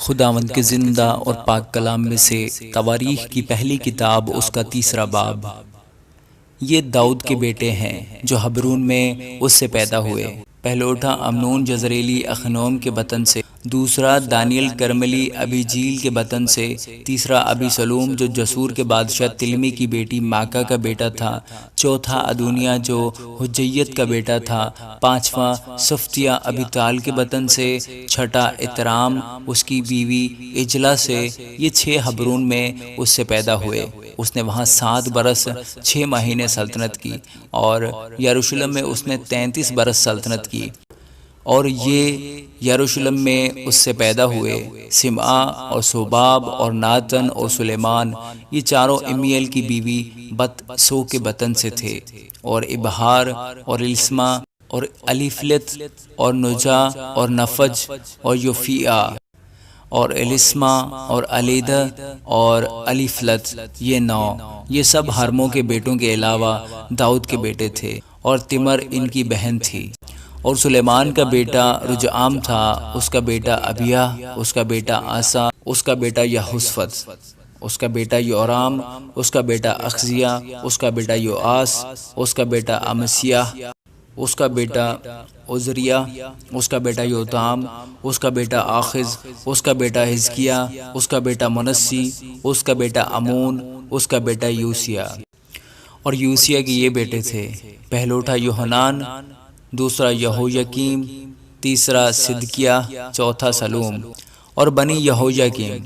خداوند کے زندہ اور پاک کلام میں سے تواریخ کی پہلی کتاب، اس کا 3 باب۔ یہ داؤد کے بیٹے ہیں جو حبرون میں اس سے پیدا ہوئے۔ پہلوٹا امنون جزریلی اخنوم کے بطن سے، دوسرا دانیل کرملی ابی جیل کے بطن سے، تیسرا ابی سلوم جو جسور کے بادشاہ تلمی کی بیٹی ماکا کا بیٹا تھا، چوتھا ادونیا جو حجیت کا بیٹا تھا، پانچواں صفتیہ ابی تال کے بطن سے، چھٹا اترام اس کی بیوی اجلا سے۔ یہ 6 حبرون میں اس سے پیدا ہوئے۔ اس نے وہاں 7 برس 6 مہینے سلطنت کی، اور یروشلم میں اس نے 33 برس سلطنت کی۔ اور یہ یروشلم میں اس سے پیدا ہوئے سمعا اور صوباب اور ناتن اور سلیمان، یہ چاروں امیل کی بیوی بت سو کے بطن سے تھے، اور ابہار اور السما اور الیفلت اور نجا اور نفج اور یوفیہ اور السما اور الیدہ اور الیفلت، یہ 9، یہ سب ہرموں کے بیٹوں کے علاوہ داؤد کے بیٹے تھے، اور تمر ان کی بہن تھی۔ اور سلیمان کا بیٹا رجعام تھا، اس کا بیٹا ابیہ، اس کا بیٹا آسا، اس کا بیٹا یہوشفت، اس کا بیٹا یورام، اس کا بیٹا اخزیہ، اس کا بیٹا یوآس، اس کا بیٹا امسیاہ، اس کا بیٹا عزریہ، اس کا بیٹا یوتام، اس کا بیٹا آخز، اس کا بیٹا حزقیہ، اس کا بیٹا منسی، اس کا بیٹا امون، اس کا بیٹا یوسیہ۔ اور یوسیہ کے یہ بیٹے تھے، پہلوٹا یوحنان، دوسرا یہویاکیم، تیسرا صدقیہ، چوتھا سلوم۔ اور بنی یہویاکیم،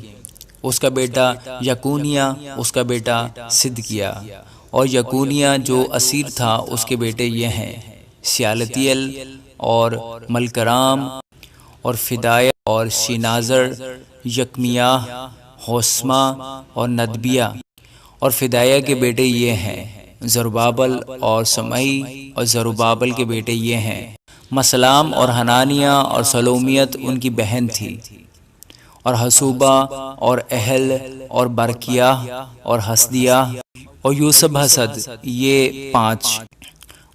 اس کا بیٹا یکونیہ، اس کا بیٹا صدقیہ۔ اور یکونیہ جو اسیر تھا، اس کے بیٹے یہ ہیں، سیالتیل اور ملکرام اور فدایہ اور شینازر، یکمیاہ، ہوسما اور ندبیہ۔ اور فدایہ کے بیٹے یہ ہیں، زربابل اور سمعی، اور زربابل کے بیٹے یہ ہیں، مسلام اور حنانیہ، اور سلومیت ان کی بہن تھی، اور حسوبہ اور اہل اور برکیہ اور حسدیہ اور یوسب حسد، یہ 5۔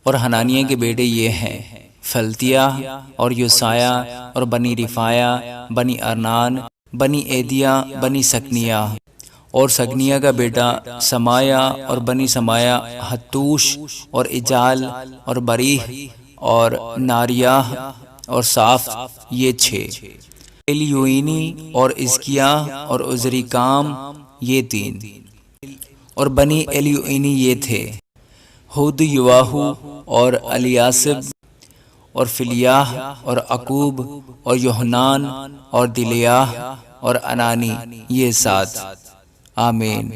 اور حنانیہ کے بیٹے یہ ہیں، فلتیہ اور یوسایہ اور بنی رفایہ، بنی ارنان، بنی ایدیہ، بنی سکنیہ۔ اور سگنیہ کا بیٹا سمایا، اور بنی سمایا حتوش اور اجال اور بریح اور ناریاہ اور صاف، یہ 6۔ الیوئینی اور ازکیہ اور عزریکام، یہ 3۔ اور بنی الیوئینی یہ تھے، ہود، یواہو اور الیاسب اور فلیاح اور عقوب اور یوحنان اور دلیاہ اور انانی، یہ 7۔ آمین۔